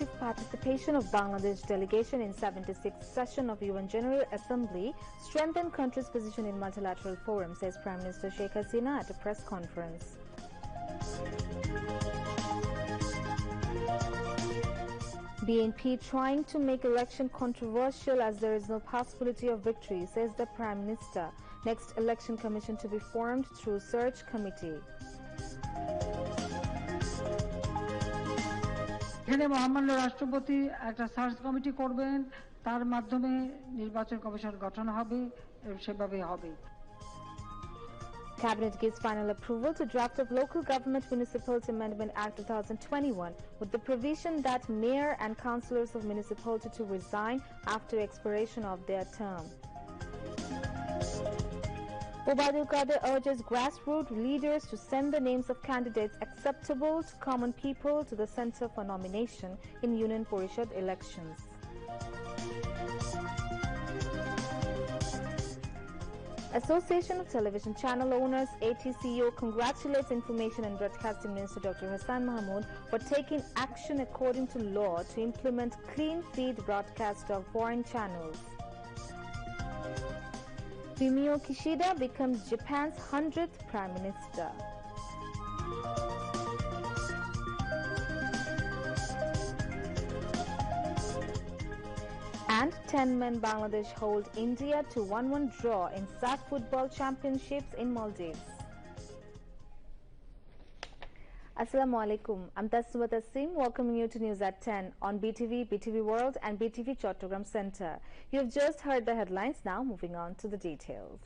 active participation of Bangladesh delegation in 76th session of UN General Assembly strengthened country's position in multilateral forum, says Prime Minister Sheikh Hasina at a press conference. BNP trying to make election controversial as there is no possibility of victory, says the Prime Minister. Next election commission to be formed through search committee. এখানে মহামান্য রাষ্ট্রপতি একটা search committee করবেন, তার মাধ্যমে নির্বাচন commission গঠন হবে, সেভাবে হবে। Cabinet gives final approval to draft of Local Government Municipality Amendment Act 2021 with the provision that mayor and councillors of municipality to resign after expiration of their term. Obaidul Qadir urges grassroots leaders to send the names of candidates acceptable to common people to the Centre for nomination in Union Parishad elections. Association of Television Channel Owners ATCO congratulates Information and Broadcasting Minister Dr. Hassan Mahmood for taking action according to law to implement clean feed broadcast of foreign channels. Fumio Kishida becomes Japan's 100th Prime Minister. And 10-men Bangladesh hold India to 1-1 draw in SAF Football Championships in Maldives. Assalamu alaikum. I'm Tasnuba Tassim, welcoming you to News at 10 on BTV, BTV World and BTV Chattogram Center. You've just heard the headlines, now moving on to the details.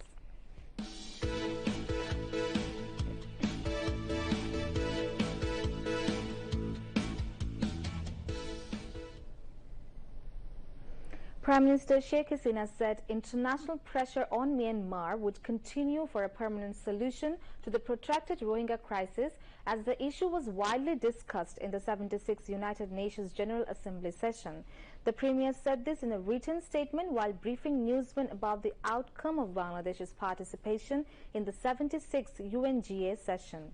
Prime Minister Sheikh Hasina said international pressure on Myanmar would continue for a permanent solution to the protracted Rohingya crisis as the issue was widely discussed in the 76th United Nations General Assembly session. The Premier said this in a written statement while briefing newsmen about the outcome of Bangladesh's participation in the 76th UNGA session.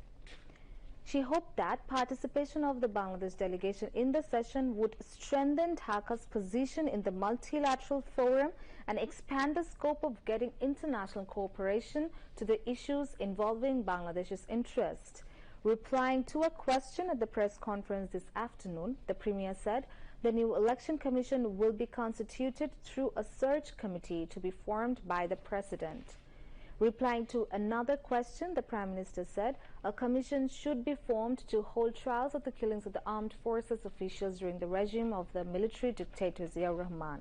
She hoped that participation of the Bangladesh delegation in the session would strengthen Dhaka's position in the multilateral forum and expand the scope of getting international cooperation to the issues involving Bangladesh's interest. Replying to a question at the press conference this afternoon, the Premier said the new election commission will be constituted through a search committee to be formed by the President. Replying to another question, the Prime Minister said a commission should be formed to hold trials of the killings of the armed forces officials during the regime of the military dictator Ziaur Rahman.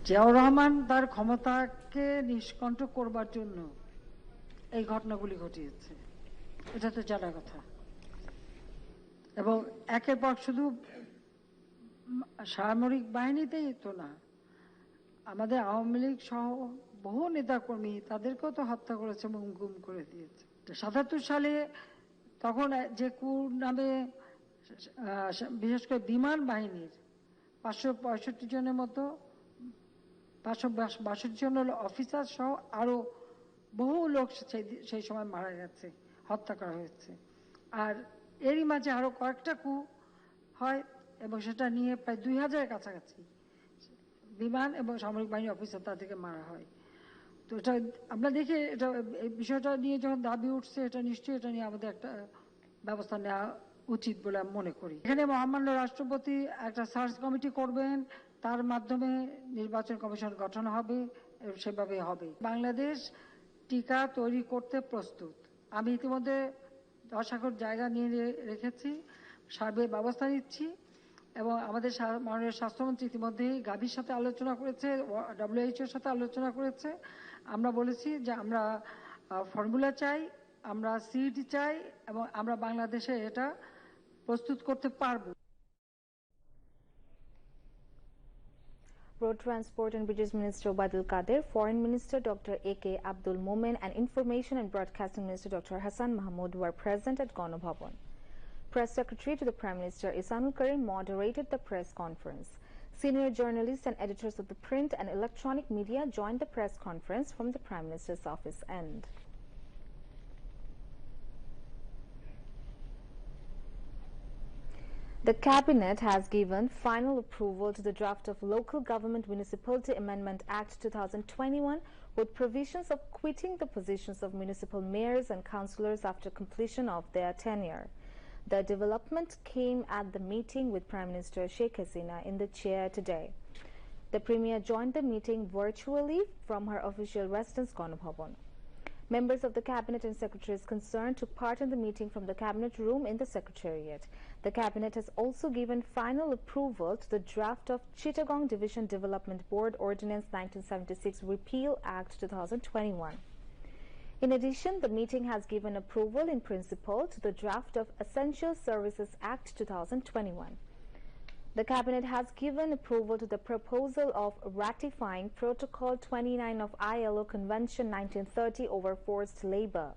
Ziaur Rahman তার ক্ষমতাকে নিষ্কণ্ঠ করবার জন্য এই ঘটনাগুলি ঘটিয়েছে, এটা তো জানা কথা। এবং একের পর শুধু সামরিক বাহিনীতেই তো না, আমাদের আওয়ামী লীগ সহ বহু নেতাকর্মী তাদেরকেও তো হত্যা করেছে এবং গুম করে দিয়েছে। ৭৭ সালে তখন যে কুর নামে বিশেষ করে বিমান বাহিনীর ৫৬৫ জনের মতো ৫৬২ জন অফিসার সহ আরো বহু লোক সেই সময় মারা গেছে, হত্যা করা হয়েছে। আর এরই মাঝে আরো কয়েকটা কু হয় এবং সেটা নিয়ে প্রায় ২০০০-এর কাছাকাছি বিমান এবং সামরিক বাহিনী অফিসার তাদেরকে মারা হয়। তো এটা আমরা দেখি, এটা এই বিষয়টা নিয়ে যখন দাবি উঠছে, এটা নিশ্চয়ই এটা নিয়ে আমাদের একটা ব্যবস্থা নেওয়া উচিত বলে আমি মনে করি। এখানে মহামান্য রাষ্ট্রপতি একটা সার্চ কমিটি করবেন, তার মাধ্যমে নির্বাচন কমিশন গঠন হবে, সেভাবে হবে। বাংলাদেশ টিকা তৈরি করতে প্রস্তুত। আমি ইতিমধ্যে 10 একর জায়গা নিয়ে রেখেছি, সার্ভে ব্যবস্থা নিচ্ছি এবং আমাদের মাননীয় স্বাস্থ্যমন্ত্রী ইতিমধ্যেই গাভীর সাথে আলোচনা করেছে, WHO-র সাথে আলোচনা করেছে। আমরা বলেছি যে আমরা ফর্মুলা চাই, আমরা সিড চাই এবং আমরা বাংলাদেশে এটা প্রস্তুত করতে পারবো। Road Transport and Bridges Minister Obaidul Qadir, Foreign Minister Dr. A.K. Abdul Momen and Information and Broadcasting Minister Dr. Hassan Mahmood were present at Ganobhavan. Press Secretary to the Prime Minister Ihsanul Karim moderated the press conference. Senior journalists and editors of the print and electronic media joined the press conference from the Prime Minister's office end. The Cabinet has given final approval to the draft of Local Government Municipality Amendment Act 2021 with provisions of quitting the positions of municipal mayors and councillors after completion of their tenure. The development came at the meeting with Prime Minister Sheikh Hasina in the chair today. The Premier joined the meeting virtually from her official residence, Ganabhavan. Members of the Cabinet and Secretaries concerned took part in the meeting from the Cabinet room in the Secretariat. The Cabinet has also given final approval to the draft of Chittagong Division Development Board Ordinance 1976 Repeal Act 2021. In addition, the meeting has given approval in principle to the draft of Essential Services Act 2021. The Cabinet has given approval to the proposal of ratifying Protocol 29 of ILO Convention 1930 over forced labor.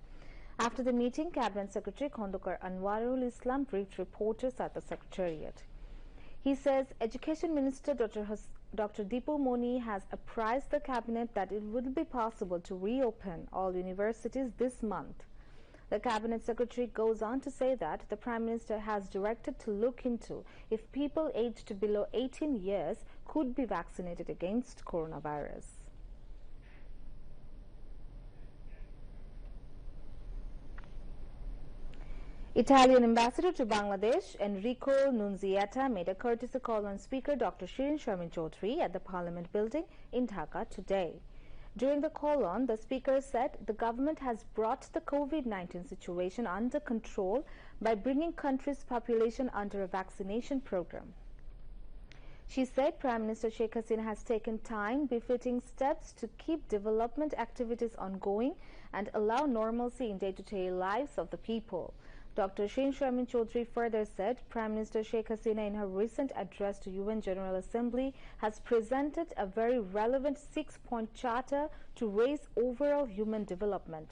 After the meeting, Cabinet Secretary Khondokar Anwarul Islam briefed reporters at the Secretariat. He says Education Minister Dr. Dipu Moni has apprised the Cabinet that it would be possible to reopen all universities this month. The Cabinet Secretary goes on to say that the Prime Minister has directed to look into if people aged below 18 years could be vaccinated against coronavirus. Italian Ambassador to Bangladesh, Enrico Nunziata, made a courtesy call on Speaker Dr. Shirin Sharmin Chaudhry at the Parliament building in Dhaka today. During the call-on, the Speaker said the government has brought the COVID-19 situation under control by bringing country's population under a vaccination program. She said Prime Minister Sheikh Hasina has taken time-befitting steps to keep development activities ongoing and allow normalcy in day-to-day lives of the people. Dr. Shirin Sharmin Chaudhry further said Prime Minister Sheikh Hasina in her recent address to UN General Assembly has presented a very relevant 6-point charter to raise overall human development.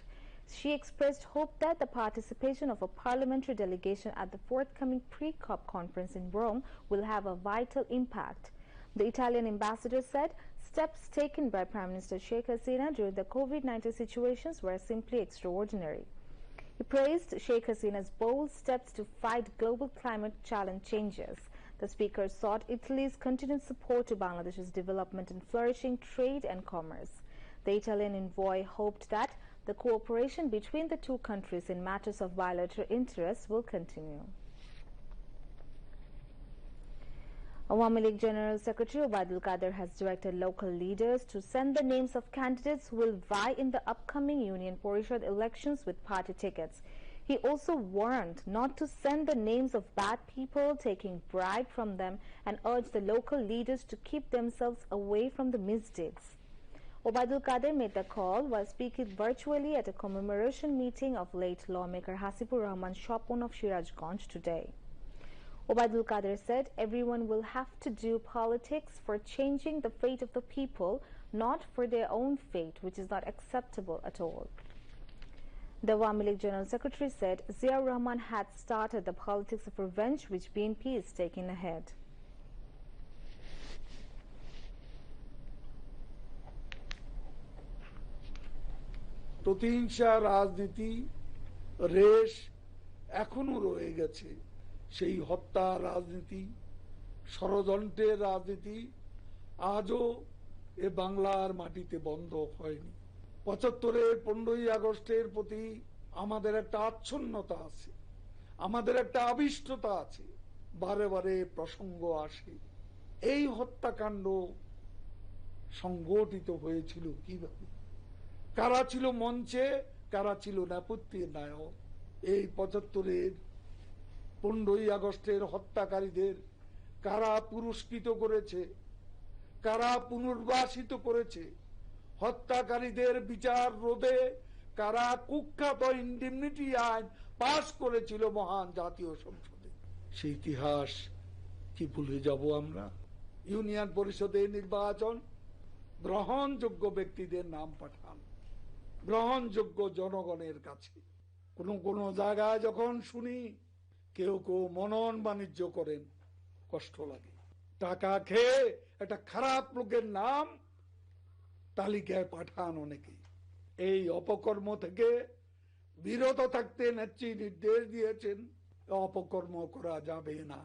She expressed hope that the participation of a parliamentary delegation at the forthcoming pre-COP conference in Rome will have a vital impact. The Italian ambassador said steps taken by Prime Minister Sheikh Hasina during the COVID-19 situations were simply extraordinary. He praised Sheikh Hasina's bold steps to fight global climate challenge changes. The Speaker sought Italy's continued support to Bangladesh's development and flourishing trade and commerce. The Italian envoy hoped that the cooperation between the two countries in matters of bilateral interest will continue. Awami League General Secretary Obaidul Qadir has directed local leaders to send the names of candidates who will vie in the upcoming Union Parishad elections with party tickets. He also warned not to send the names of bad people taking bribe from them and urged the local leaders to keep themselves away from the misdeeds. Obaidul Qadir made the call while speaking virtually at a commemoration meeting of late lawmaker Hasibur Rahman Shopon of Shirajganj today. Obaidul Qadir said everyone will have to do politics for changing the fate of the people, not for their own fate, which is not acceptable at all. The Awami League General Secretary said Ziaur Rahman had started the politics of revenge which BNP is taking ahead. প্রতিহিংসা রাজনীতি রেশ এখনো রয়ে গেছে সেই হত্যা রাজনীতি ষড়যন্ত্রের রাজনীতি আজও এ বাংলার মাটিতে বন্ধ হয়নি ৭৫-এর ১৫ই আগস্টের প্রতি আমাদের একটা আচ্ছন্নতা আছে আমাদের একটা আবিষ্টতা আছে বারে বারে প্রসঙ্গ আসে এই হত্যাকাণ্ড সংগঠিত হয়েছিল কিভাবে কারা ছিল মঞ্চে কারা ছিল নেপথ্যের নায়ক এই ৭৫-এর ১৫ই আগস্টের হত্যাকারীদের কারা পুরস্কৃত করেছে কারা পুনর্বাসিত করেছে হত্যাকারীদের বিচার রোধে কারা কুখ্যাত ইন্ডেমনিটি আইন পাশ করেছিল মহান জাতীয় সংসদে সেই ইতিহাস কি ভুলে যাব আমরা ইউনিয়ন পরিষদের নির্বাচন গ্রহণযোগ্য ব্যক্তিদের নাম পাঠান গ্রহণযোগ্য জনগণের কাছে কোন কোন জায়গায় যখন শুনি কেউ কেউ মনন বাণিজ্য করেন কষ্ট লাগে টাকা খেয়ে একটা খারাপ লোকের নাম তালিকায় পাঠান অনেকেই। এই অপকর্ম থেকে বিরত থাকতে নেত্রী নির্দেশ দিয়েছেন, অপকর্ম করা যাবে না।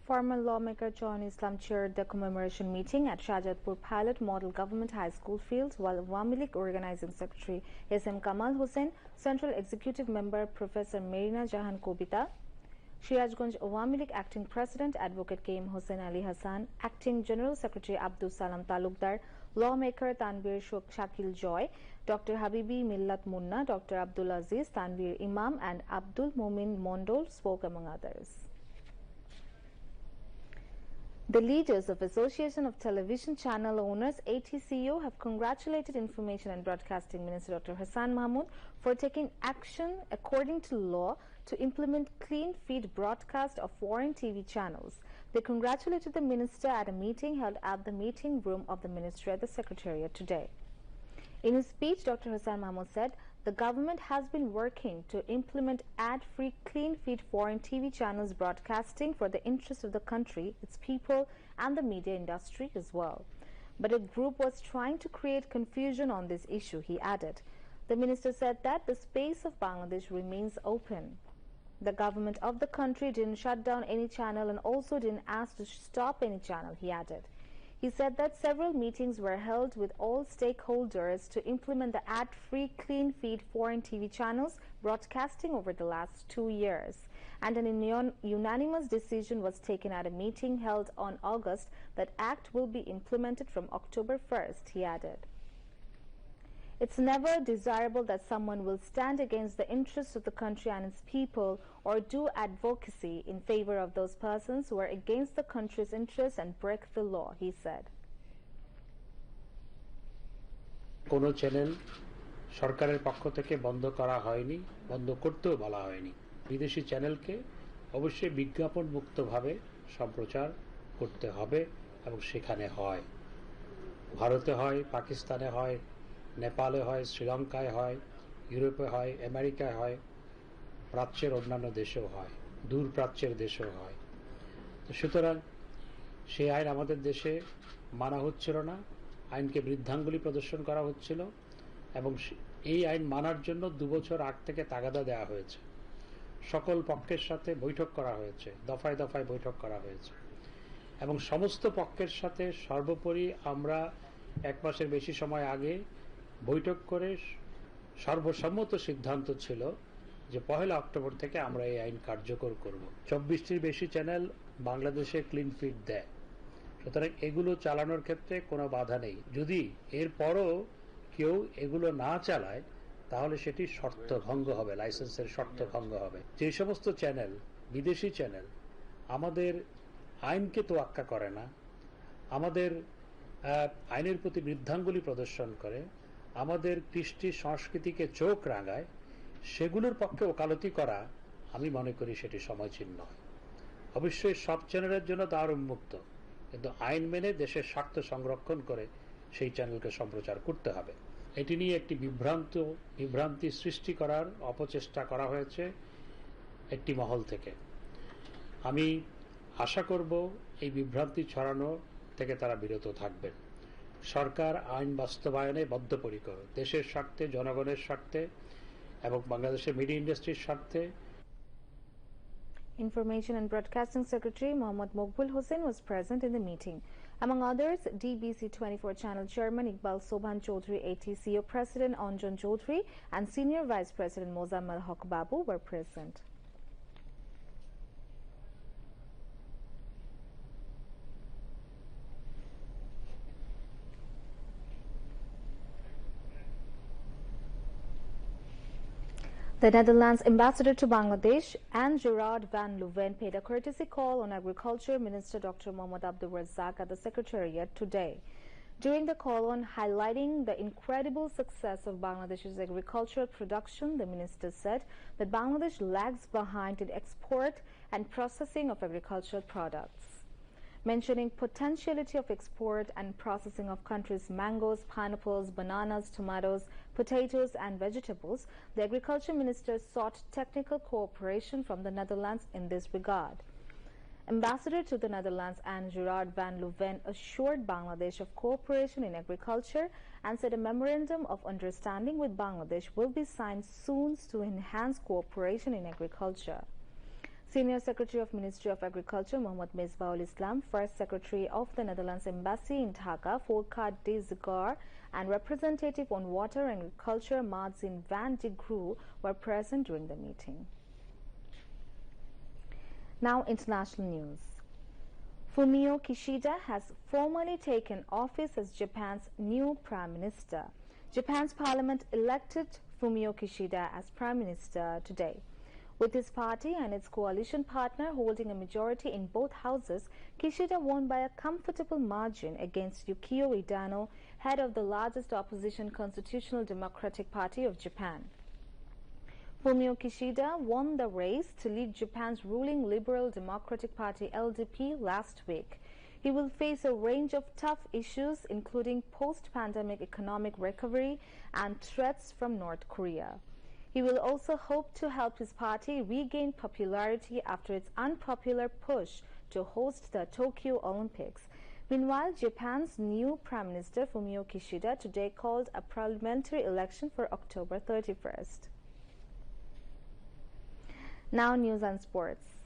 Former lawmaker John Islam chaired the commemoration meeting at Shahjatpur Pilot Model Government High School field, while Awami League Organizing Secretary S.M. Kamal Hussain, Central Executive Member Professor Merina Jahan Kobita, Sirajganj Awami League Acting President Advocate K.M. Hossein Ali Hassan, Acting General Secretary Abdul Salam Talukdar, Lawmaker Tanvir Shakil Joy, Dr. Habibi Millat Munna, Dr. Abdul Aziz, Tanvir Imam and Abdul Momin Mondol spoke among others. The leaders of Association of Television Channel Owners ATCO have congratulated Information and Broadcasting Minister Dr. Hassan Mahmood for taking action according to law to implement clean feed broadcast of foreign TV channels. They congratulated the minister at a meeting held at the meeting room of the ministry at the Secretariat today. In his speech, Dr. Hassan Mahmood said the government has been working to implement ad-free clean feed foreign TV channels broadcasting for the interest of the country, its people and the media industry as well. But a group was trying to create confusion on this issue, he added. The minister said that the space of Bangladesh remains open. The government of the country didn't shut down any channel and also didn't ask to stop any channel, he added. He said that several meetings were held with all stakeholders to implement the ad-free clean feed foreign TV channels broadcasting over the last 2 years. And an unanimous decision was taken at a meeting held on August that act will be implemented from October 1st, he added. It's never desirable that someone will stand against the interests of the country and its people or do advocacy in favor of those persons who are against the country's interests and break the law, he said. কোনো channel সরকারের পক্ষ থেকে বন্ধ করা হয়নি, বন্ধ করতেও বলা হয়নি। বিদেশি চ্যানেলকে অবশ্যই বিজ্ঞাপন মুক্তভাবে সম্প্রচার করতে হবে এবং সেখানে হয়। ভারতে হয়, পাকিস্তানে হয়, নেপালে হয়, শ্রীলঙ্কায় হয়, ইউরোপে হয়, আমেরিকায় হয়, প্রাচ্যের অন্যান্য দেশেও হয়, দূর প্রাচ্যের দেশেও হয়। তো সুতরাং সেই আইন আমাদের দেশে মানা হচ্ছিল না, আইনকে বৃদ্ধাঙ্গুলি প্রদর্শন করা হচ্ছিল এবং এই আইন মানার জন্য 2 বছর আগ থেকে তাগাদা দেওয়া হয়েছে। সকল পক্ষের সাথে বৈঠক করা হয়েছে, দফায় দফায় বৈঠক করা হয়েছে এবং সমস্ত পক্ষের সাথে সর্বোপরি আমরা 1 মাসের বেশি সময় আগে বৈঠক করে সর্বসম্মত সিদ্ধান্ত ছিল যে 1 অক্টোবর থেকে আমরা এই আইন কার্যকর করব। 24টির বেশি চ্যানেল বাংলাদেশে ক্লিন ফিড দেয়, সুতরাং এগুলো চালানোর ক্ষেত্রে কোনো বাধা নেই। যদি এরপরও কেউ এগুলো না চালায় তাহলে সেটি শর্ত ভঙ্গ হবে, লাইসেন্সের শর্ত ভঙ্গ হবে। যে সমস্ত চ্যানেল বিদেশি চ্যানেল আমাদের আইনকে তোয়াক্কা করে না, আমাদের আইনের প্রতি বৃদ্ধাঙ্গুলি প্রদর্শন করে, আমাদের কৃষ্টি সংস্কৃতিকে চোখ রাঙায়, সেগুলোর পক্ষে ওকালতি করা আমি মনে করি সেটি সমীচীন নয়। অবশ্যই সব চ্যানেলের জন্য দ্বার উন্মুক্ত, কিন্তু আইন মেনে দেশের স্বার্থ সংরক্ষণ করে সেই চ্যানেলকে সম্প্রচার করতে হবে। এটি নিয়ে একটি বিভ্রান্তি সৃষ্টি করার অপচেষ্টা করা হয়েছে একটি মহল থেকে। আমি আশা করব এই বিভ্রান্তি ছড়ানো থেকে তারা বিরত থাকবেন। সরকার আইন বাস্তবায়নে বদ্ধপরিকর, দেশের স্বার্থে, জনগণের স্বার্থে এবং বাংলাদেশের মিডিয়া ইন্ডাস্ট্রির স্বার্থে। Information and Broadcasting Secretary Mohammad Mokbul Hussain was present in the meeting. Among others, DBC 24 Channel Chairman Iqbal Sobhan Chaudhry, ATCO President Anjan Chaudhry and Senior Vice President Mozammal Haq Babu were present. The Netherlands ambassador to Bangladesh, Anne Gerard van Louwen, paid a courtesy call on Agriculture Minister Dr. Mohammad Abdul Razzaq at the Secretariat today. During the call-on highlighting the incredible success of Bangladesh's agricultural production, the minister said that Bangladesh lags behind in export and processing of agricultural products. Mentioning potentiality of export and processing of country's mangoes, pineapples, bananas, tomatoes, potatoes and vegetables, the agriculture minister sought technical cooperation from the Netherlands in this regard. Ambassador to the Netherlands Anne Gerard van Louven assured Bangladesh of cooperation in agriculture and said a memorandum of understanding with Bangladesh will be signed soon to enhance cooperation in agriculture. Senior Secretary of Ministry of Agriculture Mohammad Misbahul Islam, First Secretary of the Netherlands Embassy in Dhaka Volker de Zegar, and Representative on Water and Agriculture Madzin van de Grue were present during the meeting. Now, international news. Fumio Kishida has formally taken office as Japan's new Prime Minister. Japan's parliament elected Fumio Kishida as Prime Minister today. With his party and its coalition partner holding a majority in both houses, Kishida won by a comfortable margin against Yukio Idano, head of the largest opposition Constitutional Democratic Party of Japan. Fumio Kishida won the race to lead Japan's ruling Liberal Democratic Party LDP last week. He will face a range of tough issues, including post-pandemic economic recovery and threats from North Korea. He will also hope to help his party regain popularity after its unpopular push to host the Tokyo Olympics. Meanwhile, Japan's new Prime Minister Fumio Kishida today called a parliamentary election for October 31st. Now news and sports.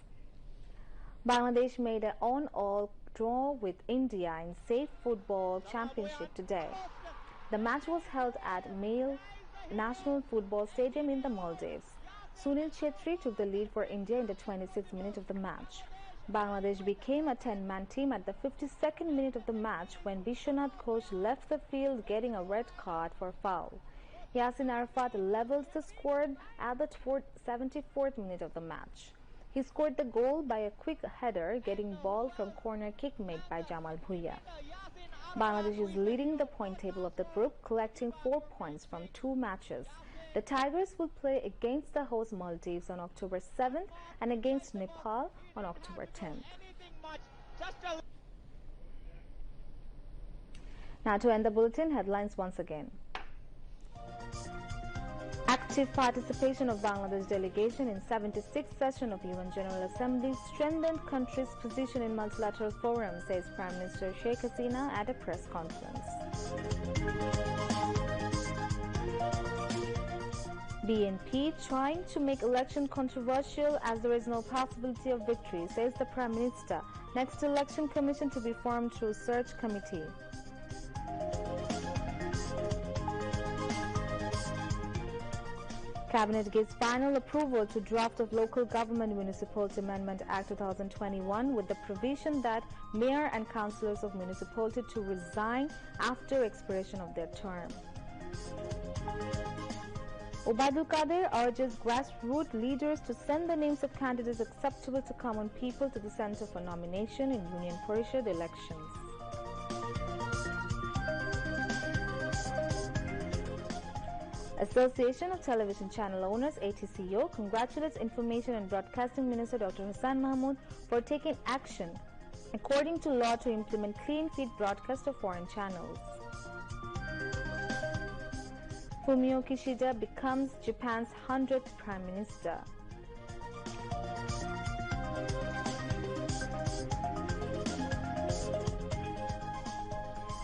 Bangladesh made an on-all draw with India in Safe Football Championship today. The match was held at Male National Football Stadium in the Maldives. Sunil Chetri took the lead for India in the 26th minute of the match. Bangladesh became a 10-man team at the 52nd minute of the match when Bishwanath Ghosh left the field getting a red card for foul. Yasin Arafat leveled the score at the 74th minute of the match. He scored the goal by a quick header, getting ball from corner kick made by Jamal Bhuiya. Bangladesh is leading the point table of the group, collecting 4 points from 2 matches. The Tigers will play against the host Maldives on October 7th and against Nepal on October 10th. Now to end the bulletin, headlines once again. Active participation of Bangladesh delegation in 76th session of UN General Assembly strengthened country's position in multilateral forum, says Prime Minister Sheikh Hasina at a press conference. BNP trying to make election controversial as there is no possibility of victory, says the Prime Minister. Next election commission to be formed through search committee. Cabinet gives final approval to draft of Local Government Municipality Amendment Act 2021 with the provision that mayor and councillors of municipality to resign after expiration of their term. Obaidul Qadir urges grassroots leaders to send the names of candidates acceptable to common people to the Centre for nomination in Union Parishad elections. Association of Television Channel Owners ATCO congratulates Information and Broadcasting Minister Dr. Hassan Mahmood for taking action according to law to implement clean feed broadcast of foreign channels. Fumio Kishida becomes Japan's 100th Prime Minister.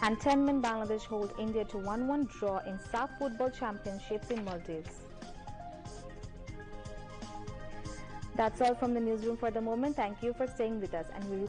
And 10-men Bangladesh hold India to 1-1 draw in SAF Football Championships in Maldives. That's all from the newsroom for the moment. Thank you for staying with us, and we will